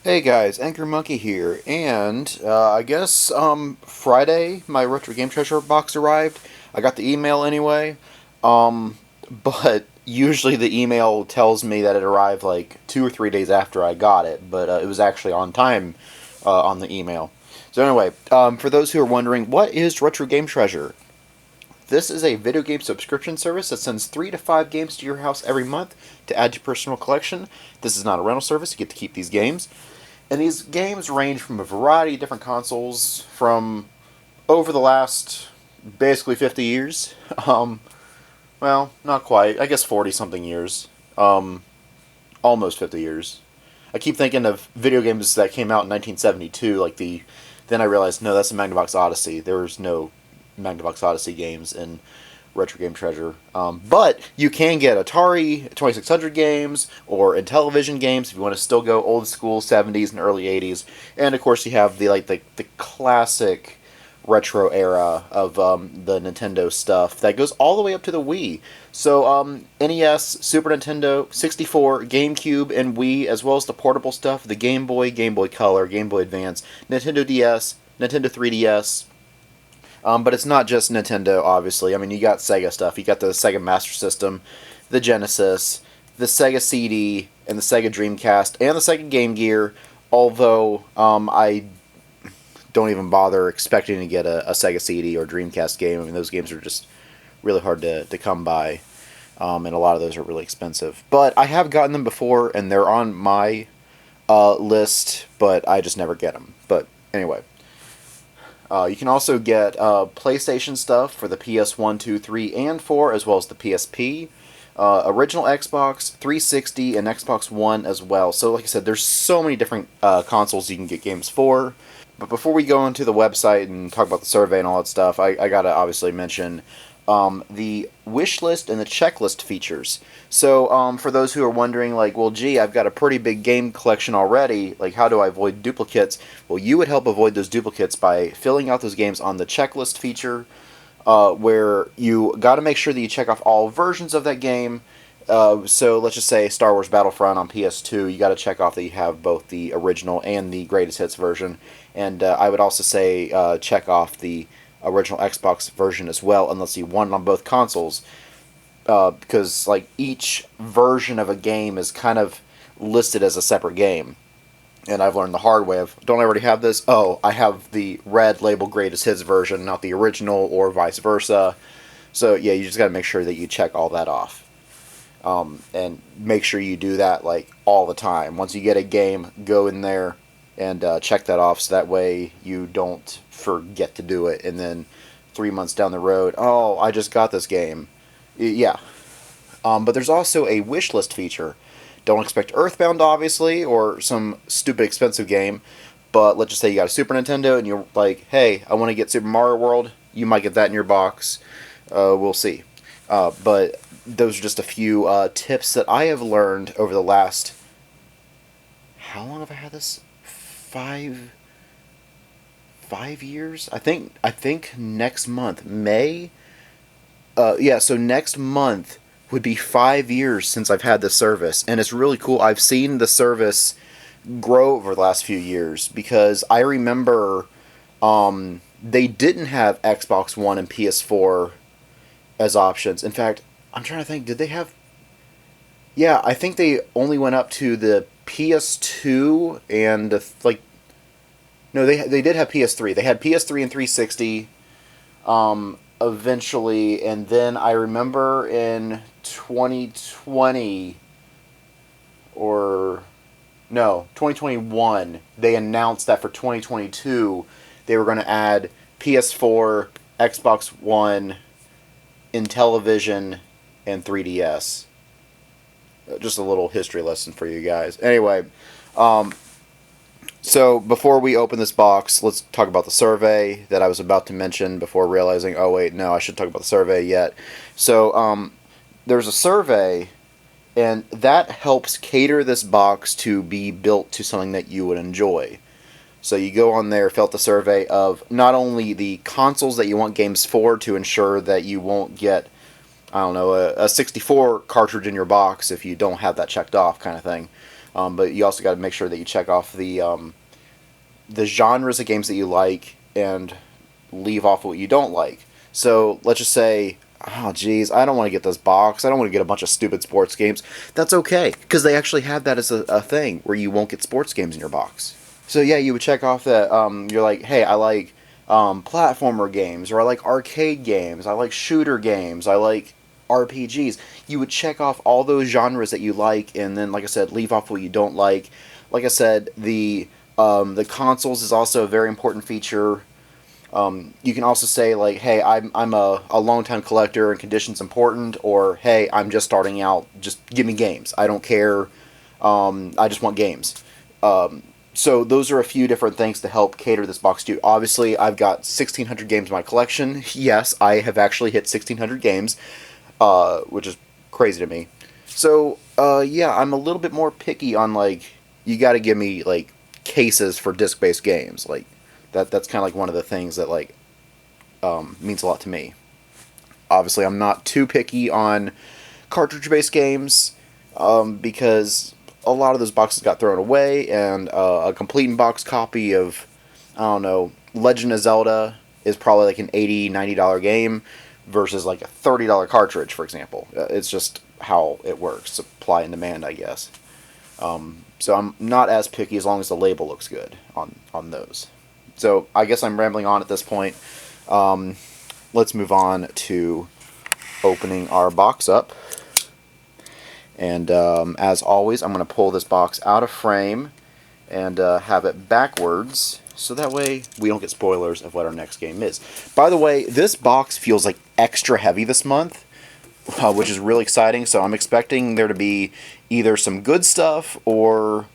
Hey guys, AngryMonkey here, and I guess Friday my RetroGameTreasure box arrived. I got the email anyway, but usually the email tells me that it arrived like 2 or 3 days after I got it, but it was actually on time on the email. So anyway, for those who are wondering, what is RetroGameTreasure? This is a video game subscription service that sends 3 to 5 games to your house every month to add to your personal collection. This is not a rental service, you get to keep these games. And these games range from a variety of different consoles from over the last basically 50 years. Well, not quite. I guess 40 something years. Almost 50 years. I keep thinking of video games that came out in 1972, like the. Then I realized, no, that's the Magnavox Odyssey. There was no Magnavox Odyssey games in RetroGameTreasure. But you can get Atari 2600 games or Intellivision games if you want to still go old school 70s and early 80s. And of course you have the classic retro era of the Nintendo stuff that goes all the way up to the Wii. So NES, Super Nintendo, 64, GameCube, and Wii, as well as the portable stuff, the Game Boy, Game Boy Color, Game Boy Advance, Nintendo DS, Nintendo 3DS. But it's not just Nintendo, obviously. I mean, you got Sega stuff. You got the Sega Master System, the Genesis, the Sega CD, and the Sega Dreamcast, and the Sega Game Gear. Although I don't even bother expecting to get a Sega CD or Dreamcast game. I mean, those games are just really hard to come by, and a lot of those are really expensive. But I have gotten them before, and they're on my list, but I just never get them. But anyway. You can also get PlayStation stuff for the PS1, 2, 3, and 4, as well as the PSP. Original Xbox, 360, and Xbox One as well. So like I said, there's so many different consoles you can get games for. But before we go into the website and talk about the survey and all that stuff, I gotta obviously mention the wish list and the checklist features. So for those who are wondering, like, well, gee, I've got a pretty big game collection already, like, how do I avoid duplicates? Well, you would help avoid those duplicates by filling out those games on the checklist feature, where you got to make sure that you check off all versions of that game. So let's just say Star Wars Battlefront on PS2, you got to check off that you have both the original and the greatest hits version. And I would also say check off the original Xbox version as well, unless you want it on both consoles, because like each version of a game is kind of listed as a separate game. And I've learned the hard way of, don't I already have this? Oh, I have the red label greatest hits version, not the original, or vice versa. So yeah, you just got to make sure that you check all that off. And make sure you do that like all the time. Once you get a game, go in there and check that off, so that way you don't forget to do it, and then 3 months down the road, oh, I just got this game. Yeah. But there's also a wish list feature. Don't expect Earthbound, obviously, or some stupid expensive game, but let's just say you got a Super Nintendo and you're like, hey, I want to get Super Mario World. You might get that in your box. We'll see. But those are just a few tips that I have learned over the last... How long have I had this? 5 years? I think next month, May? Yeah, so next month would be 5 years since I've had this service, and it's really cool. I've seen the service grow over the last few years, because I remember they didn't have Xbox One and PS4 as options. In fact, I'm trying to think, did they have... Yeah, I think they only went up to the PS2 and like... No, they did have PS3. They had PS3 and 360 eventually, and then I remember in 2020, or no, 2021, they announced that for 2022 they were going to add PS4, Xbox One, Intellivision, and 3DS. Just a little history lesson for you guys. Anyway, so before we open this box, let's talk about the survey that I was about to mention before realizing, oh wait, no, I shouldn't talk about the survey yet. So there's a survey, and that helps cater this box to be built to something that you would enjoy. So you go on there, fill out the survey of not only the consoles that you want games for, to ensure that you won't get, I don't know, a 64 cartridge in your box if you don't have that checked off, kind of thing. But you also got to make sure that you check off the genres of games that you like and leave off what you don't like. So let's just say, oh geez, I don't want to get this box. I don't want to get a bunch of stupid sports games. That's okay, because they actually have that as a thing where you won't get sports games in your box. So yeah, you would check off that you're like, hey, I like platformer games, or I like arcade games, I like shooter games, I like RPGs. You would check off all those genres that you like, and then, like I said, leave off what you don't like. Like I said, the consoles is also a very important feature. You can also say, like, hey, I'm a long-time collector and condition's important, or hey, I'm just starting out, just give me games. I don't care. I just want games. So those are a few different things to help cater this box to. Obviously, I've got 1,600 games in my collection. Yes, I have actually hit 1,600 games, which is crazy to me. So, yeah, I'm a little bit more picky on, like, you gotta give me, like, cases for disc-based games. Like, that's kind of like one of the things that, like, means a lot to me. Obviously, I'm not too picky on cartridge-based games, because a lot of those boxes got thrown away, and a complete in-box copy of, I don't know, Legend of Zelda is probably like an $80, $90 game versus like a $30 cartridge, for example. It's just how it works, supply and demand, I guess. So I'm not as picky as long as the label looks good on those. So I guess I'm rambling on at this point. Let's move on to opening our box up. And as always, I'm going to pull this box out of frame and have it backwards, so that way we don't get spoilers of what our next game is. By the way, this box feels like extra heavy this month, which is really exciting. So I'm expecting there to be either some good stuff, or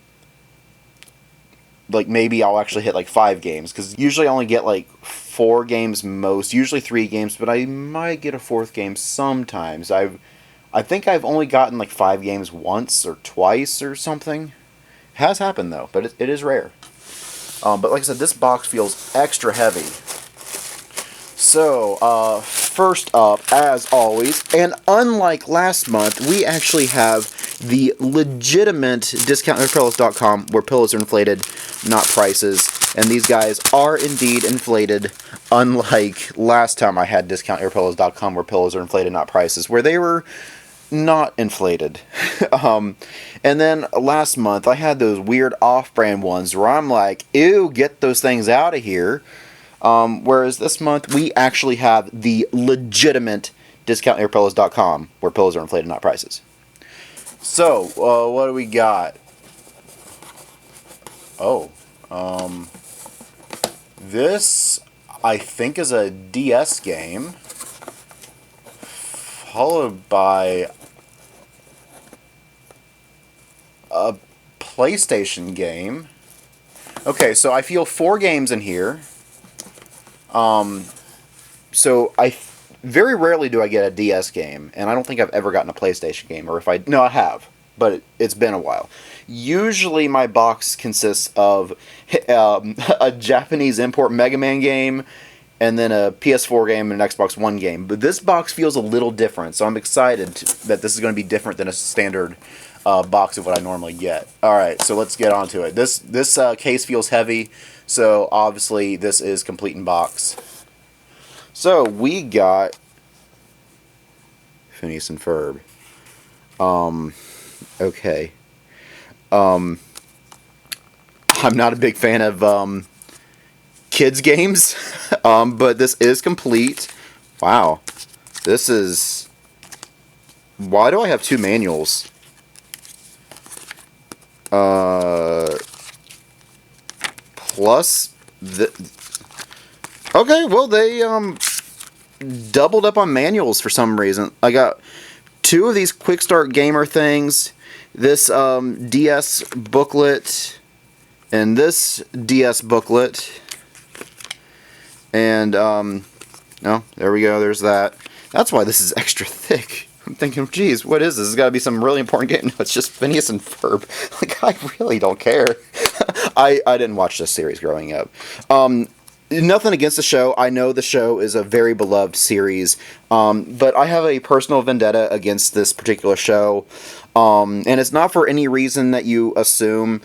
like maybe I'll actually hit like 5 games, because usually I only get like 4 games most, usually 3 games, but I might get a 4th game sometimes. I think I've only gotten like 5 games once or twice or something. It has happened though, but it is rare. But like I said, this box feels extra heavy. So, first up, as always, and unlike last month, we actually have the legitimate discount.pillows.com, where pillows are inflated, not prices. And these guys are indeed inflated, unlike last time I had discount.pillows.com, where pillows are inflated, not prices, where they were not inflated. And then last month I had those weird off-brand ones where I'm like, ew, get those things out of here. Whereas this month we actually have the legitimate discount.pillows.com, where pillows are inflated, not prices. So, what do we got? Oh, this I think is a DS game, followed by a PlayStation game. Okay, so I feel 4 games in here. So very rarely do I get a DS game, and I don't think I've ever gotten a PlayStation game, or no, I have, but it's been a while. Usually my box consists of a Japanese import Mega Man game, and then a PS4 game and an Xbox One game. But this box feels a little different, so I'm excited that this is going to be different than a standard box of what I normally get. Alright, so let's get on to it. This case feels heavy, so obviously this is complete in box. So we got Phineas and Ferb. Okay. I'm not a big fan of kids games, but this is complete. Wow. This is... Why do I have 2 manuals? Plus the... Okay, well, they doubled up on manuals for some reason. I got 2 of these Quick Start Gamer things, this DS booklet, and this DS booklet, and oh, there we go, there's that. That's why this is extra thick. I'm thinking, geez, what is this? It's got to be some really important game. No, it's just Phineas and Ferb. Like, I really don't care. I didn't watch this series growing up. nothing against the show. I know the show is a very beloved series, but I have a personal vendetta against this particular show, and it's not for any reason that you assume.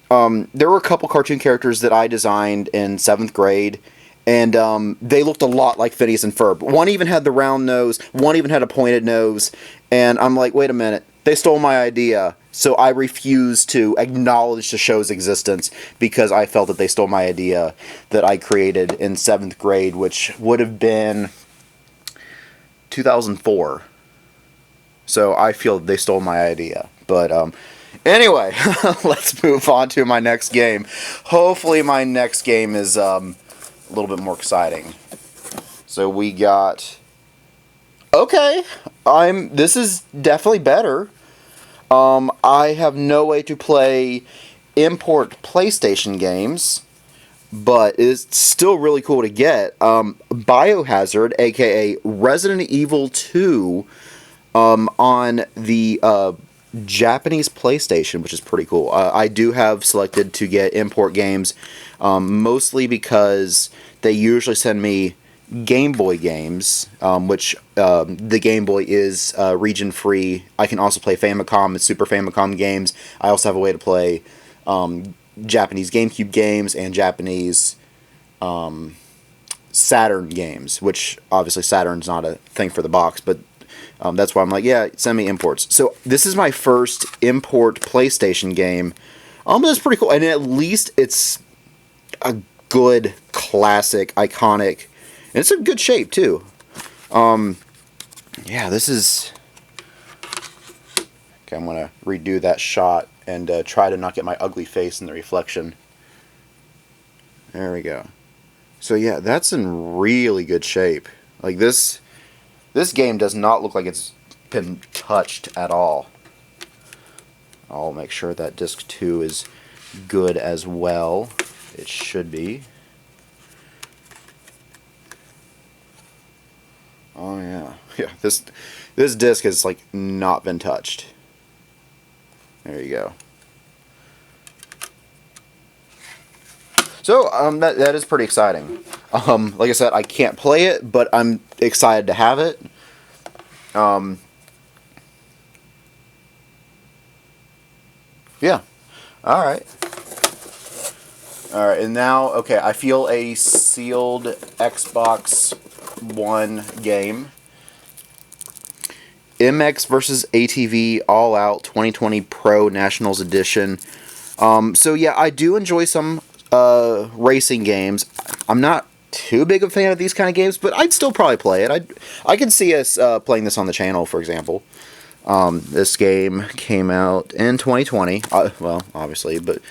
There were a couple cartoon characters that I designed in 7th grade, and they looked a lot like Phineas and Ferb. One even had the round nose, one even had a pointed nose, and I'm like, wait a minute, they stole my idea. So I refused to acknowledge the show's existence because I felt that they stole my idea that I created in 7th grade, which would have been 2004. So I feel that they stole my idea. But anyway, let's move on to my next game. Hopefully my next game is a little bit more exciting. So we got... Okay, this is definitely better. I have no way to play import PlayStation games, but it's still really cool to get. Biohazard, aka Resident Evil 2, on the Japanese PlayStation, which is pretty cool. I do have selected to get import games, mostly because they usually send me Game Boy games, which the Game Boy is region free. I can also play Famicom and Super Famicom games. I also have a way to play Japanese GameCube games and Japanese Saturn games, which obviously Saturn's not a thing for the box, but that's why I'm like, yeah, send me imports. So this is my first import PlayStation game. That's pretty cool, and at least it's a good, classic, iconic. And it's in good shape, too. Yeah, this is... Okay, I'm going to redo that shot and try to not get my ugly face in the reflection. There we go. So yeah, that's in really good shape. Like, this game does not look like it's been touched at all. I'll make sure that disc 2 is good as well. It should be. Oh yeah, yeah. This disc has like not been touched. There you go. So that is pretty exciting. Like I said, I can't play it, but I'm excited to have it. Yeah. All right. All right, and now, okay, I feel a sealed Xbox One game. MX vs. ATV All Out 2020 Pro Nationals Edition. So yeah, I do enjoy some racing games. I'm not too big of a fan of these kind of games, but I'd still probably play it. I could see us playing this on the channel, for example. This game came out in 2020. Well, obviously, but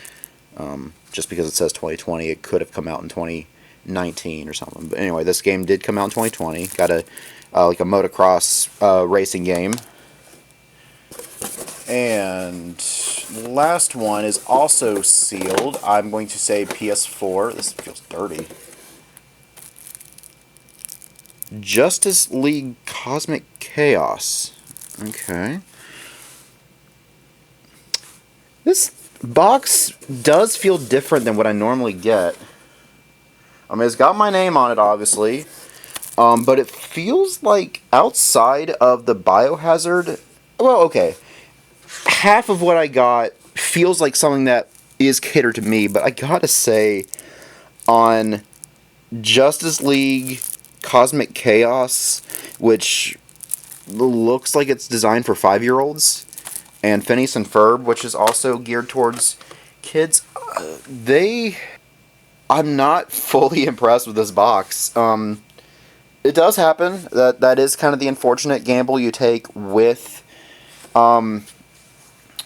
just because it says 2020, it could have come out in 2019 or something. But anyway, this game did come out in 2020. Got a like a motocross racing game. And last one is also sealed. I'm going to say PS4. This feels dirty. Justice League Cosmic Chaos. Okay. This box does feel different than what I normally get. I mean, it's got my name on it, obviously. But it feels like outside of the Biohazard... Well, okay. Half of what I got feels like something that is catered to me, but I gotta say, on Justice League Cosmic Chaos, which looks like it's designed for 5-year-olds, and Phineas and Ferb, which is also geared towards kids, I'm not fully impressed with this box. It does happen. That is kind of the unfortunate gamble you take with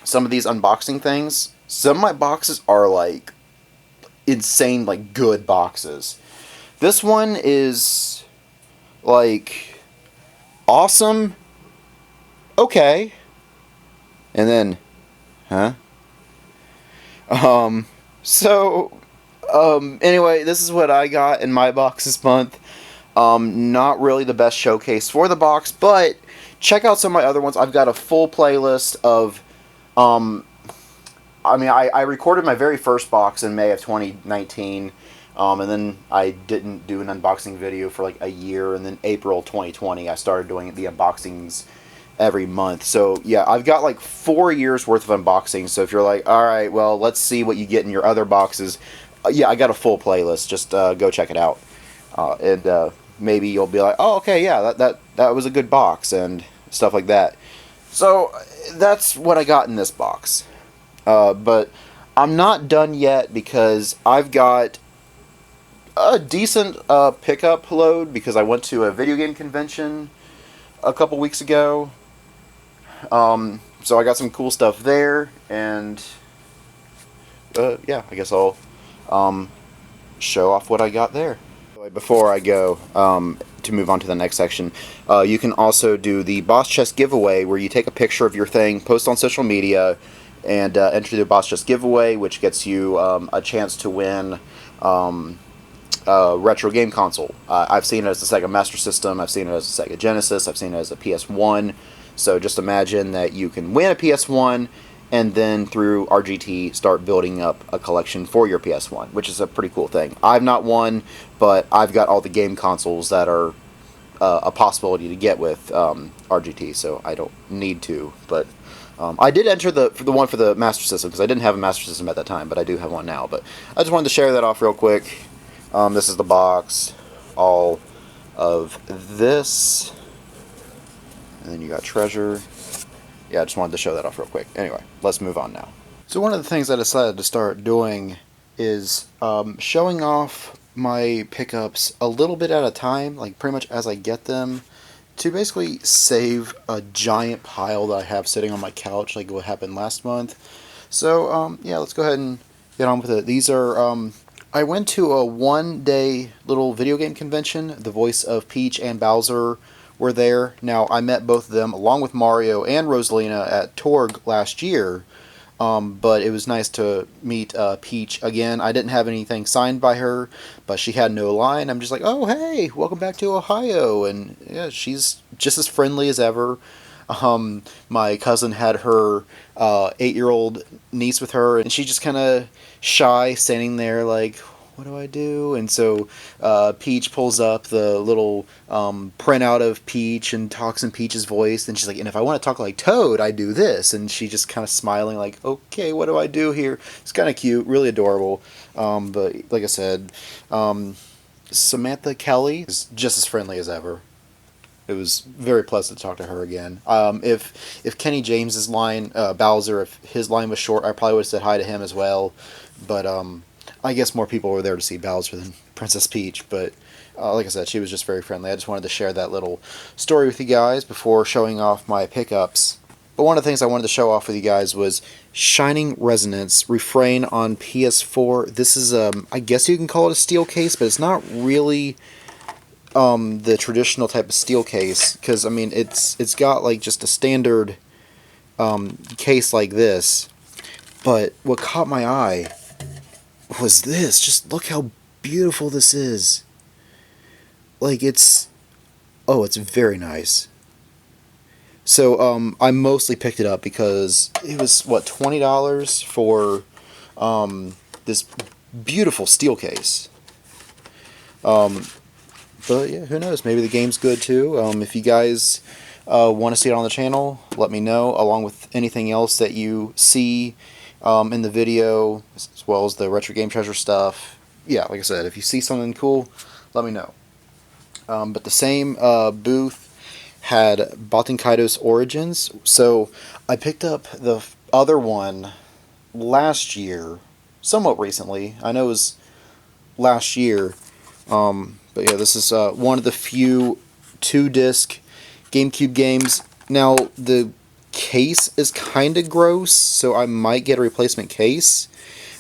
some of these unboxing things. Some of my boxes are like insane, like good boxes. This one is like awesome. Okay. And then, huh? Anyway, this is what I got in my box this month. Not really the best showcase for the box, but check out some of my other ones. I've got a full playlist of, I recorded my very first box in May of 2019. And then I didn't do an unboxing video for like a year, and then April 2020 I started doing the unboxings every month. So yeah, I've got like 4 years worth of unboxings. So if you're like, all right, well, let's see what you get in your other boxes, yeah, I got a full playlist. Just go check it out, and maybe you'll be like, oh, okay, yeah, that was a good box and stuff like that. So that's what I got in this box. But I'm not done yet because I've got a decent pickup load because I went to a video game convention a couple weeks ago. So I got some cool stuff there, and yeah, I guess I'll show off what I got there. Before I go to move on to the next section, you can also do the boss chest giveaway, where you take a picture of your thing, post on social media, and enter the boss chest giveaway, which gets you a chance to win retro game console. I've seen it as a Sega Master System, I've seen it as a Sega Genesis, I've seen it as a PS1. So just imagine that you can win a PS1 and then through RGT start building up a collection for your PS1, which is a pretty cool thing. I've not won, but I've got all the game consoles that are a possibility to get with RGT, so I don't need to. But I did enter the one for the Master System because I didn't have a Master System at that time, but I do have one now. But I just wanted to share that off real quick. This is the box, all of this, and then you got Treasure. Yeah, I just wanted to show that off real quick. Anyway, let's move on now. So one of the things I decided to start doing is showing off my pickups a little bit at a time, like pretty much as I get them, to basically save a giant pile that I have sitting on my couch, like what happened last month. So yeah, let's go ahead and get on with it. These are I went to a one-day little video game convention. The voice of Peach and Bowser were there. Now, I met both of them, along with Mario and Rosalina, at Torg last year. But it was nice to meet Peach again. I didn't have anything signed by her, but she had no line. I'm just like, oh, hey, welcome back to Ohio. And yeah, she's just as friendly as ever. My cousin had her 8-year-old niece with her, and she just kind of shy, standing there like, what do I do? And so Peach pulls up the little printout of Peach and talks in Peach's voice, and she's like, and if I want to talk like Toad, I do this. And she just kind of smiling like, okay, what do I do here? It's kind of cute, really adorable. But like I said, Samantha Kelly is just as friendly as ever. It was very pleasant to talk to her again. If Kenny James's line, Bowser, if his line was short, I probably would have said hi to him as well. But I guess more people were there to see Bowser than Princess Peach. But like I said, she was just very friendly. I just wanted to share that little story with you guys before showing off my pickups. But one of the things I wanted to show off with you guys was Shining Resonance Refrain on PS4. This is, I guess you can call it a steel case, but it's not really the traditional type of steel case, because I mean it's got like just a standard case like this, but what caught my eye was this. Just look how beautiful this is. Like it's very nice. So I mostly picked it up because it was what, $20 for this beautiful steel case. But yeah, who knows? Maybe the game's good too. If you guys want to see it on the channel, let me know, along with anything else that you see in the video, as well as the Retro Game Treasure stuff. Yeah, like I said, if you see something cool, let me know. But the same booth had Baten Kaido's Origins, so I picked up the other one last year, somewhat recently. I know it was last year. But yeah, this is one of the few 2-disc GameCube games. Now, the case is kind of gross, so I might get a replacement case.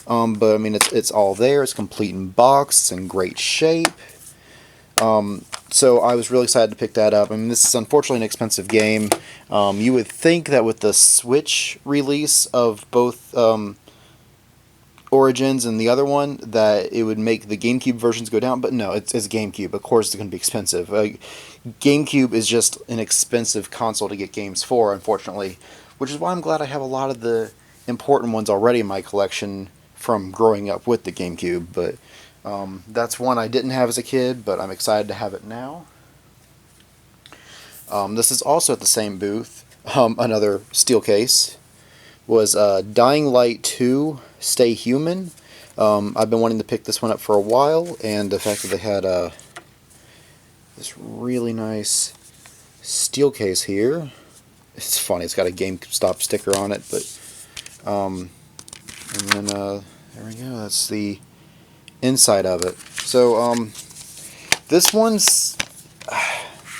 But I mean, it's all there. It's complete in box. It's in great shape. So I was really excited to pick that up. I mean, this is unfortunately an expensive game. You would think that with the Switch release of both Origins and the other one, that it would make the GameCube versions go down, but no, it's GameCube. Of course it's going to be expensive. GameCube is just an expensive console to get games for, unfortunately, which is why I'm glad I have a lot of the important ones already in my collection from growing up with the GameCube. But That's one I didn't have as a kid, but I'm excited to have it now. This is also at the same booth. Another steel case was Dying Light 2 Stay Human. I've been wanting to pick this one up for a while, and the fact that they had this really nice steel case here. It's funny, it's got a GameStop sticker on it, but and then there we go, that's the inside of it. So this one's,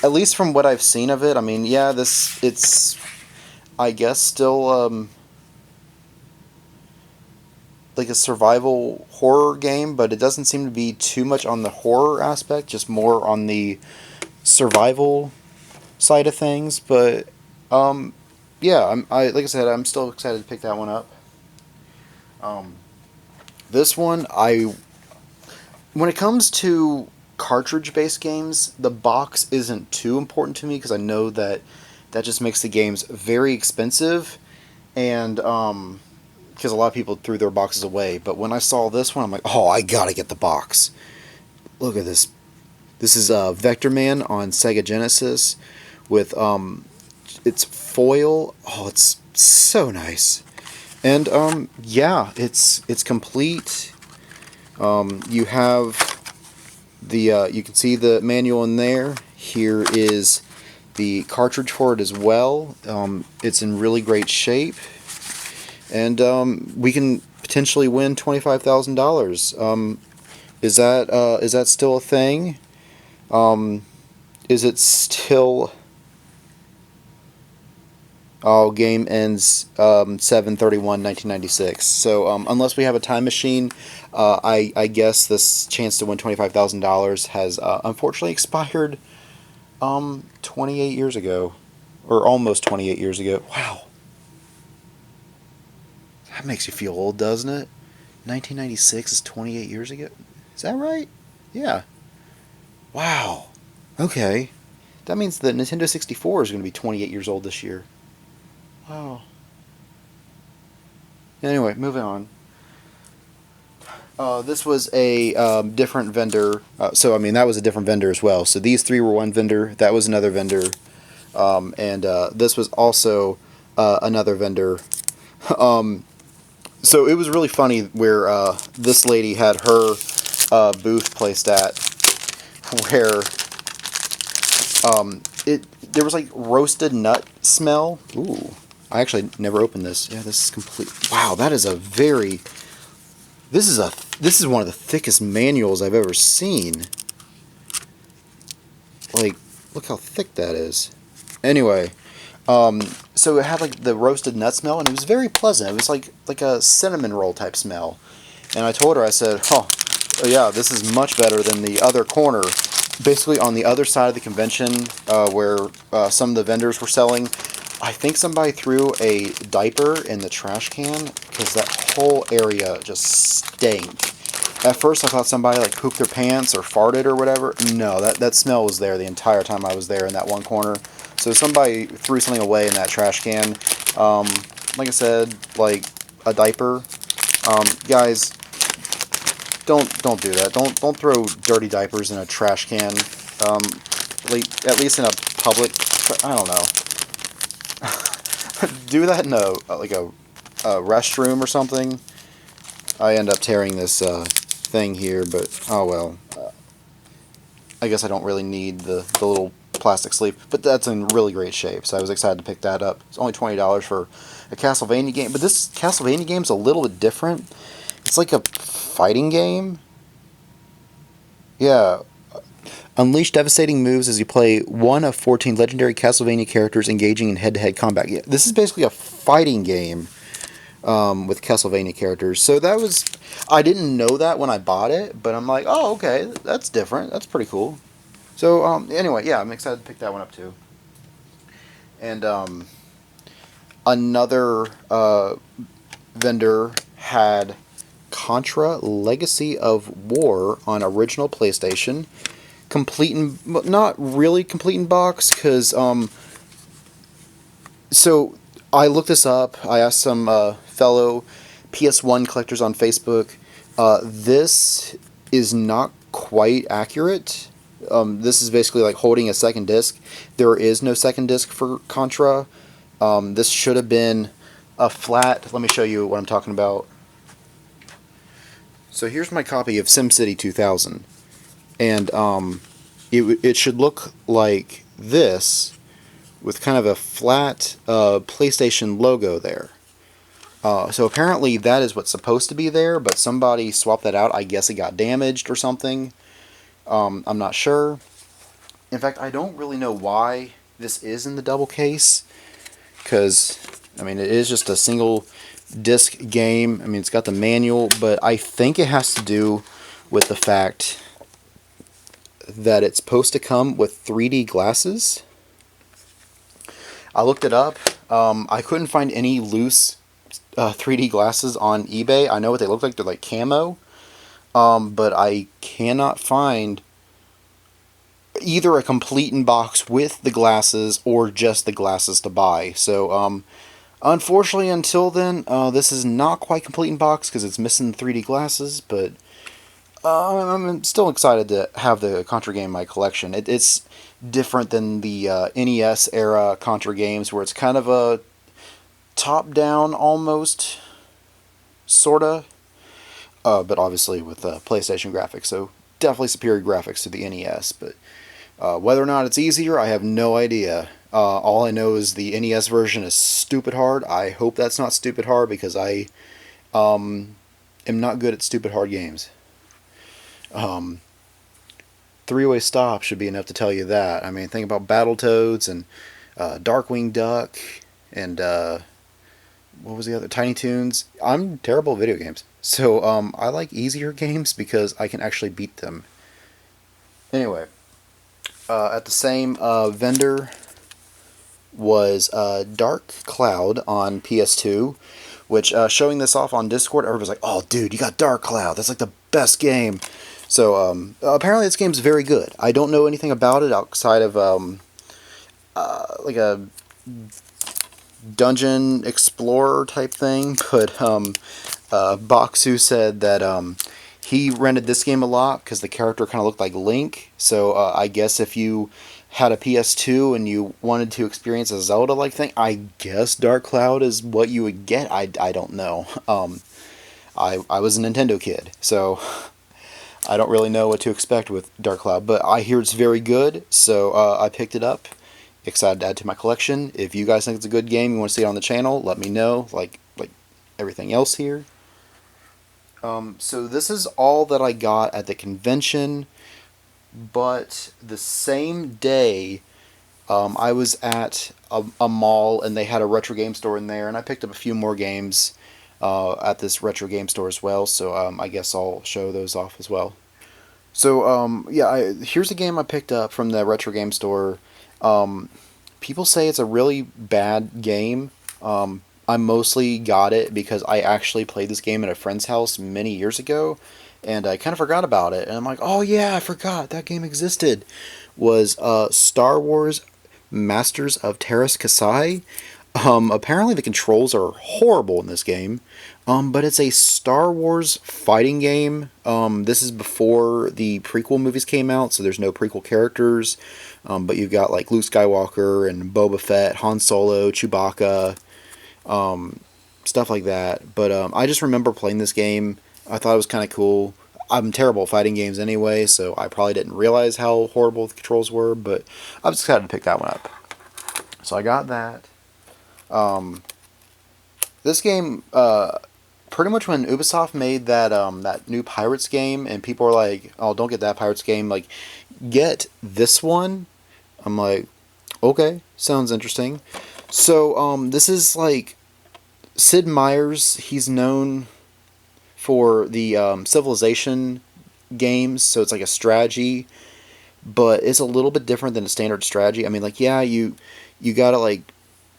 at least from what I've seen of it, I mean, yeah, it's I guess still like a survival horror game, but it doesn't seem to be too much on the horror aspect, just more on the survival side of things. But yeah, like I said, I'm still excited to pick that one up. This one, when it comes to cartridge-based games, the box isn't too important to me because I know that just makes the games very expensive, and because a lot of people threw their boxes away. But when I saw this one, I'm like, oh, I gotta get the box. Look at this. This is Vector Man on Sega Genesis with it's foil. Oh, it's so nice. And yeah, it's complete. You have the you can see the manual in there. Here is the cartridge for it as well. It's in really great shape, and we can potentially win $25,000. Is that still a thing? Is it still? Oh, game ends 7/31/1996. So unless we have a time machine, I guess this chance to win $25,000 has unfortunately expired 28 years ago, or almost 28 years ago. Wow, that makes you feel old, doesn't it? 1996 is 28 years ago. Is that right? Yeah. Wow. Okay. That means the Nintendo 64 is going to be 28 years old this year. Wow. Anyway, moving on. This was a different vendor. So, I mean, that was a different vendor as well. So these three were one vendor. That was another vendor. And this was also another vendor. So it was really funny where this lady had her booth placed at, where there was like roasted nut smell. Ooh. I actually never opened this. Yeah, this is complete. Wow, that is a very. This is one of the thickest manuals I've ever seen. Like, look how thick that is. Anyway, so it had like the roasted nut smell, and it was very pleasant. It was like a cinnamon roll type smell. And I told her, I said, oh yeah, this is much better than the other corner. Basically, on the other side of the convention, where some of the vendors were selling, I think somebody threw a diaper in the trash can because that whole area just stank. At first I thought somebody like pooped their pants or farted or whatever. No, that smell was there the entire time I was there in that one corner. So somebody threw something away in that trash can. Like I said, like a diaper. Guys, don't do that. Don't throw dirty diapers in a trash can. At least in a public. I don't know. Do that in a restroom or something. I end up tearing this thing here, but oh well. I guess I don't really need the little plastic sleeve, but that's in really great shape, so I was excited to pick that up. It's only $20 for a Castlevania game, but this Castlevania game's a little bit different. It's like a fighting game. Yeah. Unleash devastating moves as you play one of 14 legendary Castlevania characters engaging in head-to-head combat. Yeah, this is basically a fighting game with Castlevania characters. So that was... I didn't know that when I bought it, but I'm like, oh, okay, that's different. That's pretty cool. So, anyway, yeah, I'm excited to pick that one up, too. And another vendor had Contra Legacy of War on original PlayStation. Not really complete in box, because so I looked this up. I asked some fellow PS1 collectors on Facebook. This is not quite accurate. This is basically like holding a second disc. There is no second disc for Contra. This should have been a flat. Let me show you what I'm talking about. So here's my copy of SimCity 2000, and it should look like this with kind of a flat PlayStation logo there. So apparently that is what's supposed to be there, but somebody swapped that out. I guess it got damaged or something. I'm not sure. In fact, I don't really know why this is in the double case, because, I mean, it is just a single disc game. I mean, it's got the manual, but I think it has to do with the fact that it's supposed to come with 3D glasses. I looked it up. I couldn't find any loose 3D glasses on eBay. I know what they look like. They're like camo. But I cannot find either a complete in box with the glasses or just the glasses to buy. So, unfortunately, until then, this is not quite complete in box because it's missing 3D glasses, but I'm still excited to have the Contra game in my collection. It's different than the NES era Contra games, where it's kind of a top-down almost, sorta. But obviously with PlayStation graphics, so definitely superior graphics to the NES. But whether or not it's easier, I have no idea. All I know is the NES version is stupid hard. I hope that's not stupid hard, because I am not good at stupid hard games. Three-way stop should be enough to tell you that. I mean, think about Battletoads and Darkwing Duck and what was the other? Tiny Toons. I'm terrible at video games. So, I like easier games because I can actually beat them. Anyway, at the same vendor was Dark Cloud on PS2, which, showing this off on Discord, everybody's like, oh, dude, you got Dark Cloud. That's like the best game. So, apparently this game's very good. I don't know anything about it outside of, like a dungeon explorer type thing, but Baksu said that he rented this game a lot because the character kind of looked like Link. So I guess if you had a PS2 and you wanted to experience a Zelda-like thing, I guess Dark Cloud is what you would get. I don't know. I was a Nintendo kid, so I don't really know what to expect with Dark Cloud, but I hear it's very good, so I picked it up. Excited to add to my collection. If you guys think it's a good game, you want to see it on the channel, let me know, like everything else here. So this is all that I got at the convention, but the same day I was at a mall and they had a retro game store in there, and I picked up a few more games at this retro game store as well, so I guess I'll show those off as well. So yeah, here's a game I picked up from the retro game store. People say it's a really bad game. I mostly got it because I actually played this game at a friend's house many years ago, and I kind of forgot about it. And I'm like, oh yeah, I forgot that game existed. Was Star Wars Masters of Terras Kasai. Apparently the controls are horrible in this game, but it's a Star Wars fighting game. This is before the prequel movies came out, so there's no prequel characters, but you've got like Luke Skywalker and Boba Fett, Han Solo, Chewbacca, stuff like that. But I just remember playing this game. I thought it was kind of cool. I'm terrible at fighting games anyway, so I probably didn't realize how horrible the controls were, but I was excited to pick that one up. So I got that. This game, pretty much when Ubisoft made that that new Pirates game, and people were like, "Oh, don't get that Pirates game. Like, get this one." I'm like, "Okay, sounds interesting." So, this is like Sid Meier's. He's known for the Civilization games, so it's like a strategy, but it's a little bit different than a standard strategy. I mean, like, yeah, you gotta like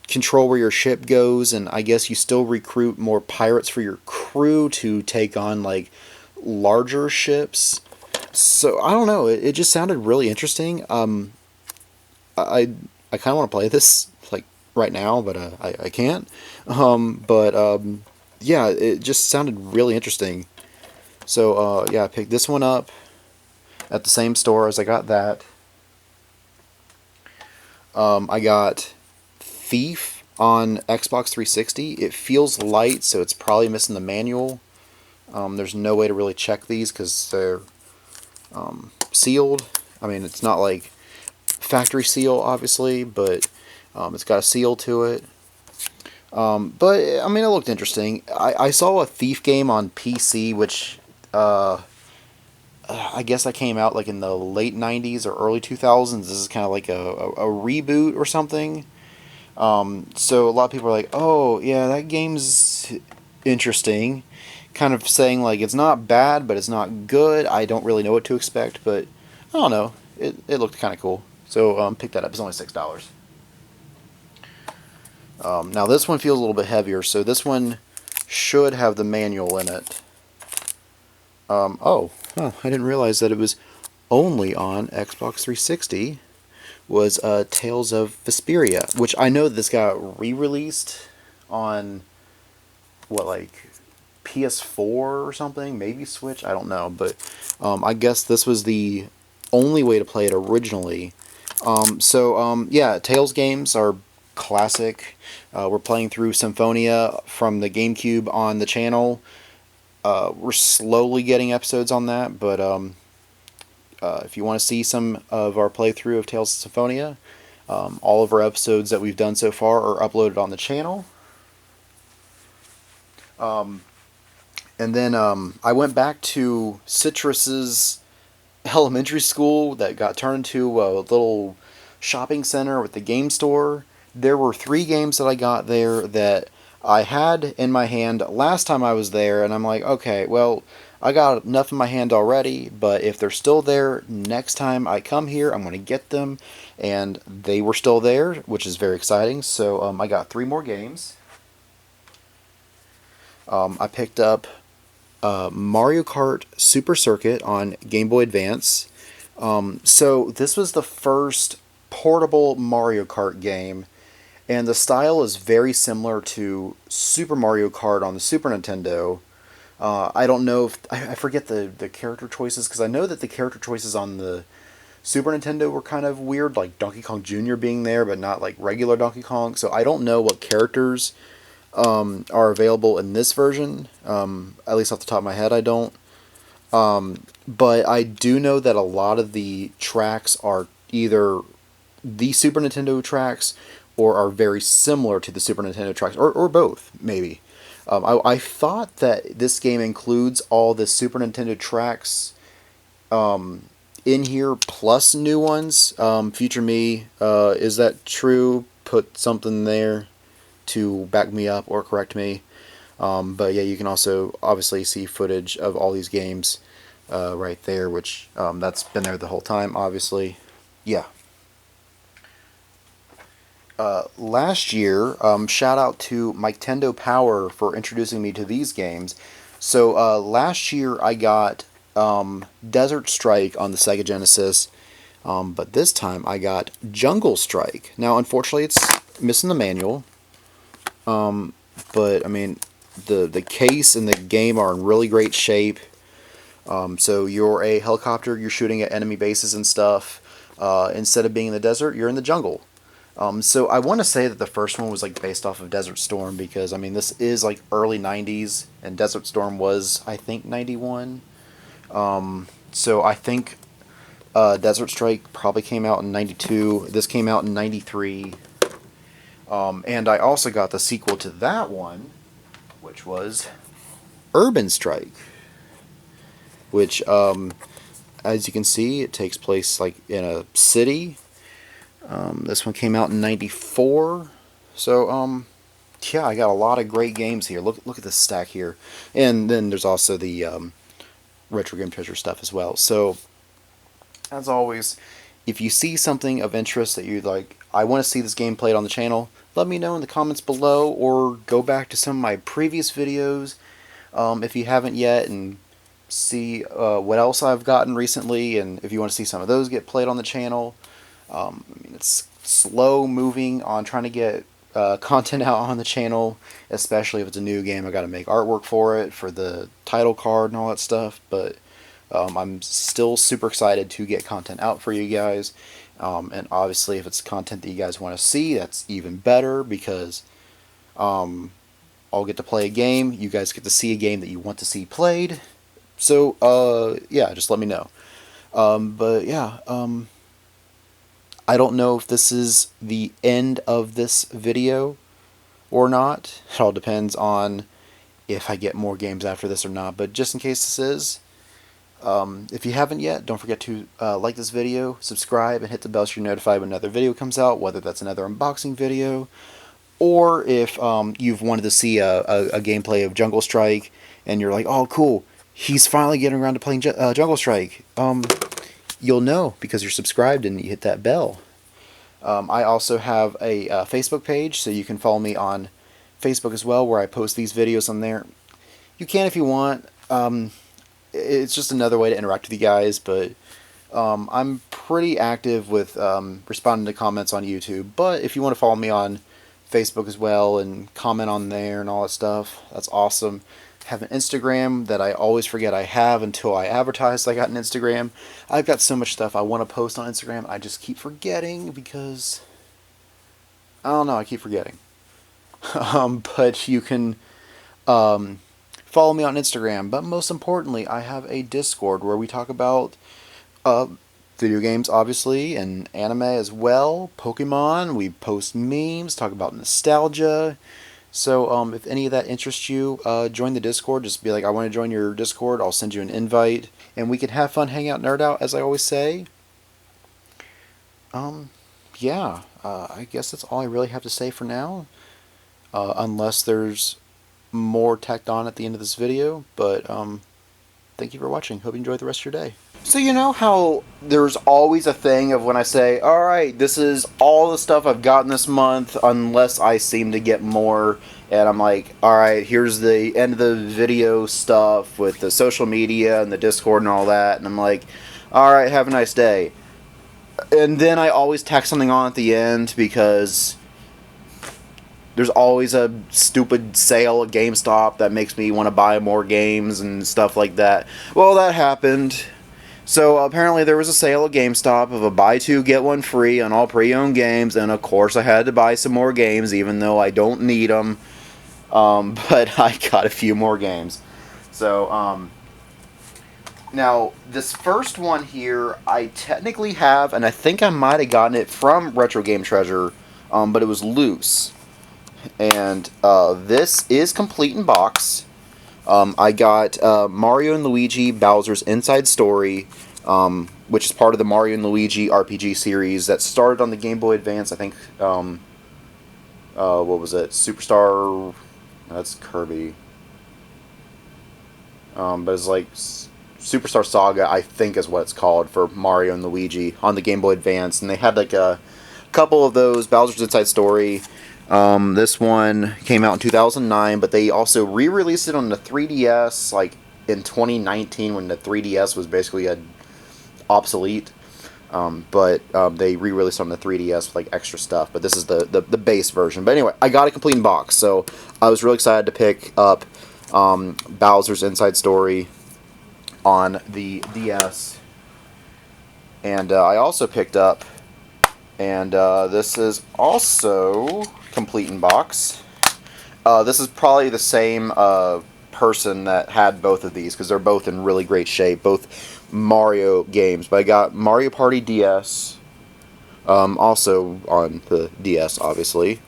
control where your ship goes, and I guess you still recruit more pirates for your crew to take on like larger ships. So I don't know, it just sounded really interesting. I kind of want to play this like right now, but I can't. Yeah, it just sounded really interesting. So yeah, I picked this one up at the same store as I got that. I got Thief on Xbox 360. It feels light, so it's probably missing the manual. There's no way to really check these because they're sealed. I mean, it's not like factory seal, obviously, but it's got a seal to it. But I mean, it looked interesting. I saw a Thief game on PC, which I guess that came out like in the late 90s or early 2000s. This is kind of like a reboot or something. So a lot of people are like, oh, yeah, that game's interesting. Kind of saying like it's not bad, but it's not good. I don't really know what to expect, but I don't know. It looked kind of cool. So pick that up. It's only $6. Now this one feels a little bit heavier, so this one should have the manual in it. Oh, I didn't realize that it was only on Xbox 360. Was Tales of Vesperia, which I know this got re-released on what, like PS4 or something, maybe Switch, I don't know, but I guess this was the only way to play it originally. Yeah, Tales games are classic. We're playing through Symphonia from the GameCube on the channel. We're slowly getting episodes on that, but if you want to see some of our playthrough of Tales of Symphonia, all of our episodes that we've done so far are uploaded on the channel. And then I went back to Citrus's elementary school that got turned into a little shopping center with the game store. There were 3 games that I got there that I had in my hand last time I was there, and I'm like, okay, well, I got enough in my hand already, but if they're still there next time I come here, I'm going to get them. And they were still there, which is very exciting. So I got 3 more games. I picked up Mario Kart Super Circuit on Game Boy Advance. So this was the first portable Mario Kart game, and the style is very similar to Super Mario Kart on the Super Nintendo. I don't know if I forget the character choices, because I know that the character choices on the Super Nintendo were kind of weird, like Donkey Kong Jr. being there, but not like regular Donkey Kong. So I don't know what characters are available in this version. At least off the top of my head, I don't. But I do know that a lot of the tracks are either the Super Nintendo tracks or are very similar to the Super Nintendo tracks, or both, maybe. I thought that this game includes all the Super Nintendo tracks in here, plus new ones. Future me, is that true? Put something there to back me up or correct me. But yeah, you can also obviously see footage of all these games right there, which that's been there the whole time, obviously. Yeah. Last year, shout out to Nintendo Power for introducing me to these games. So last year I got Desert Strike on the Sega Genesis, but this time I got Jungle Strike. Now, unfortunately, it's missing the manual, but I mean, the case and the game are in really great shape. So you're a helicopter, you're shooting at enemy bases and stuff. Instead of being in the desert, you're in the jungle. So I want to say that the first one was like based off of Desert Storm, because I mean this is like early 90s and Desert Storm was, I think, 91. So I think Desert Strike probably came out in 92. This came out in 93. And I also got the sequel to that one, which was Urban Strike, which as you can see, it takes place like in a city. This one came out in 94. So, yeah, I got a lot of great games here. Look at this stack here. And then there's also the RetroGameTreasure stuff as well. So, as always, if you see something of interest that you like, I want to see this game played on the channel, let me know in the comments below, or go back to some of my previous videos if you haven't yet, and see what else I've gotten recently, and if you want to see some of those get played on the channel. I mean, it's slow moving on trying to get content out on the channel, especially if it's a new game. I got to make artwork for it, for the title card and all that stuff. But I'm still super excited to get content out for you guys. And obviously, if it's content that you guys want to see, that's even better, because I'll get to play a game. You guys get to see a game that you want to see played. So, yeah, just let me know. But yeah, I don't know if this is the end of this video or not. It all depends on if I get more games after this or not. But just in case this is, if you haven't yet, don't forget to like this video, subscribe, and hit the bell so you're notified when another video comes out, whether that's another unboxing video, or if you've wanted to see a gameplay of Jungle Strike, and you're like, oh cool, he's finally getting around to playing Jungle Strike. You'll know because you're subscribed and you hit that bell. I also have a Facebook page, so you can follow me on Facebook as well, where I post these videos on there. You can if you want. It's just another way to interact with you guys, but I'm pretty active with responding to comments on YouTube. But if you want to follow me on Facebook as well and comment on there and all that stuff, that's awesome. I have an Instagram that I always forget I have until I advertise I got an Instagram. I've got so much stuff I want to post on Instagram. I just keep forgetting because, I don't know, I keep forgetting. But you can follow me on Instagram. But most importantly, I have a Discord where we talk about video games, obviously, and anime as well. Pokemon. We post memes, talk about nostalgia. So if any of that interests you, join the Discord. Just be like, I want to join your Discord. I'll send you an invite, and we can have fun, hang out, nerd out, as I always say. Yeah, I guess that's all I really have to say for now, unless there's more tacked on at the end of this video. But thank you for watching. Hope you enjoy the rest of your day. So you know how there's always a thing of when I say, alright, this is all the stuff I've gotten this month, unless I seem to get more, and I'm like, alright, here's the end of the video stuff with the social media and the Discord and all that, and I'm like, alright, have a nice day. And then I always tack something on at the end, because there's always a stupid sale at GameStop that makes me want to buy more games and stuff like that. Well, that happened. So apparently there was a sale at GameStop of a buy two get one free on all pre-owned games, and of course I had to buy some more games even though I don't need them, but I got a few more games. So now this first one here I technically have, and I think I might have gotten it from RetroGameTreasure, but it was loose. And this is complete in box. I got Mario and Luigi Bowser's Inside Story, which is part of the Mario and Luigi RPG series that started on the Game Boy Advance. I think, what was it? Superstar... That's Kirby. But it's like Superstar Saga, I think is what it's called, for Mario and Luigi on the Game Boy Advance. And they had like a couple of those, Bowser's Inside Story. This one came out in 2009, but they also re-released it on the 3DS, like, in 2019, when the 3DS was basically obsolete. But they re-released on the 3DS with, like, extra stuff, but this is the base version. But anyway, I got a complete in box, so I was really excited to pick up Bowser's Inside Story on the DS. And I also picked up, and this is also complete in box. This is probably the same person that had both of these, because they're both in really great shape, both Mario games. But I got Mario Party DS, also on the DS, obviously.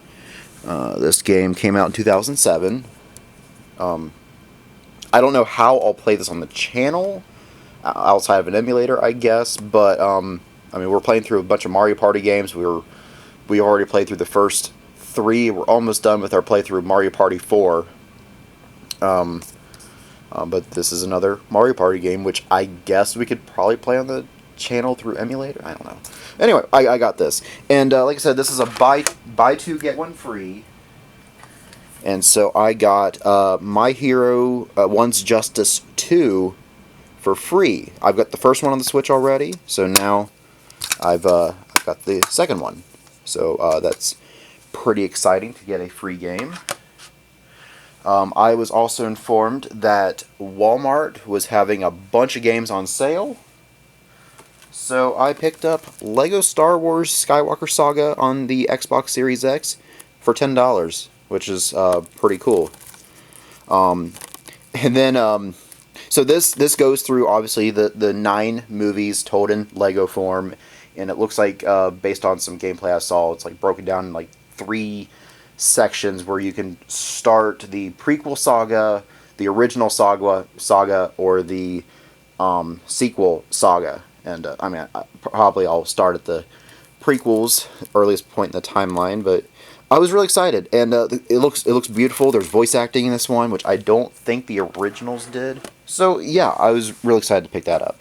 This game came out in 2007. I don't know how I'll play this on the channel, outside of an emulator, I guess, but I mean, we're playing through a bunch of Mario Party games. We already played through the first 3. We're almost done with our playthrough of Mario Party 4. But this is another Mario Party game, which I guess we could probably play on the channel through emulator. I don't know. Anyway, I got this. And like I said, this is a buy two, get one free. And so I got My Hero One's Justice 2 for free. I've got the first one on the Switch already, so now I've got the second one. So that's pretty exciting to get a free game. I was also informed that Walmart was having a bunch of games on sale. So I picked up Lego Star Wars Skywalker Saga on the Xbox Series X for $10, which is pretty cool. And then, so this goes through, obviously, the 9 movies told in Lego form, and it looks like, based on some gameplay I saw, it's like broken down in like 3 sections where you can start the prequel saga, the original saga, or the sequel saga. And I mean, probably I'll start at the prequels, earliest point in the timeline, but I was really excited, and it looks beautiful. There's voice acting in this one, which I don't think the originals did. So yeah, I was really excited to pick that up.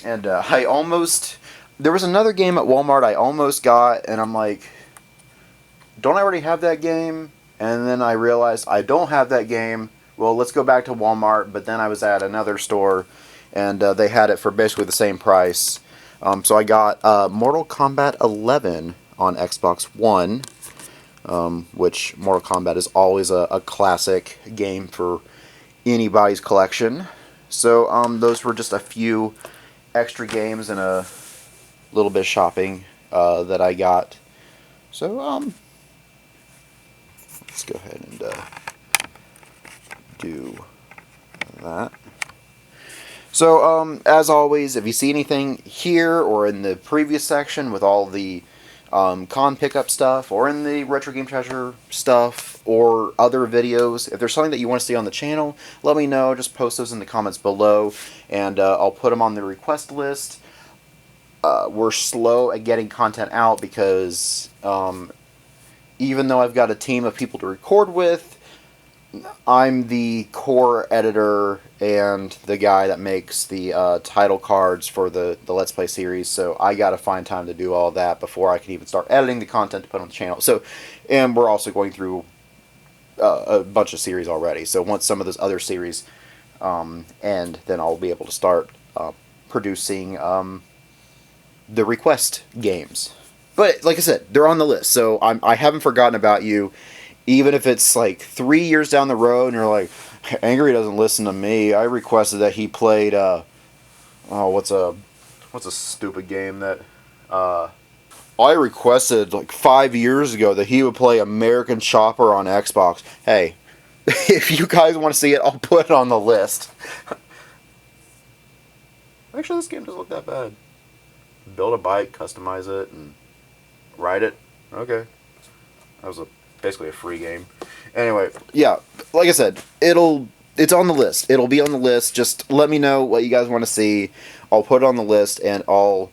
And there was another game at Walmart I almost got, and I'm like, don't I already have that game? And then I realized I don't have that game. Well, let's go back to Walmart, but then I was at another store, and they had it for basically the same price. So I got Mortal Kombat 11 on Xbox One, which Mortal Kombat is always a classic game for anybody's collection. So those were just a few extra games and a little bit of shopping that I got. So let's go ahead and do that. So as always, if you see anything here or in the previous section with all the con pickup stuff, or in the Retro Game Treasure stuff, or other videos, if there's something that you want to see on the channel, let me know. Just post those in the comments below, and I'll put them on the request list. We're slow at getting content out because even though I've got a team of people to record with, I'm the core editor and the guy that makes the title cards for the Let's Play series, so I gotta find time to do all that before I can even start editing the content to put on the channel. So, and we're also going through a bunch of series already, so once some of those other series end, then I'll be able to start producing the request games. But, like I said, they're on the list, so I haven't forgotten about you. Even if it's like 3 years down the road and you're like, Angry doesn't listen to me. I requested that he played, what's a stupid game that, I requested like 5 years ago that he would play American Chopper on Xbox. Hey, if you guys want to see it, I'll put it on the list. Actually, this game doesn't look that bad. Build a bike, customize it, and ride it. Okay. That was basically a free game. Anyway, yeah, like I said, it's on the list. It'll be on the list. Just let me know what you guys want to see. I'll put it on the list, and I'll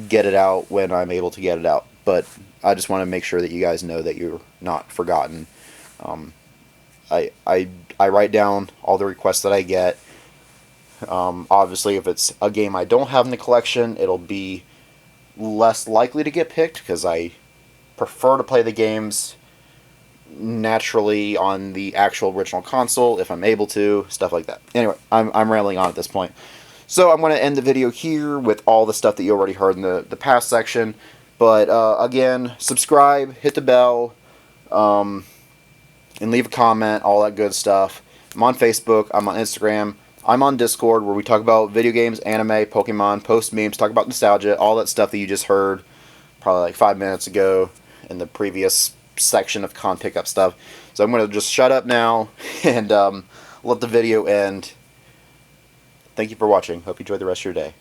get it out when I'm able to get it out. But I just want to make sure that you guys know that you're not forgotten. I write down all the requests that I get. Obviously, if it's a game I don't have in the collection, it'll be less likely to get picked, because I prefer to play the games naturally on the actual original console if I'm able to, stuff like that. Anyway, I'm rambling on at this point. So I'm going to end the video here with all the stuff that you already heard in the past section. But again, subscribe, hit the bell, and leave a comment, all that good stuff. I'm on Facebook, I'm on Instagram, I'm on Discord, where we talk about video games, anime, Pokemon, post memes, talk about nostalgia, all that stuff that you just heard probably like 5 minutes ago in the previous section of con pickup stuff. So I'm going to just shut up now and let the video end. Thank you for watching. Hope you enjoy the rest of your day.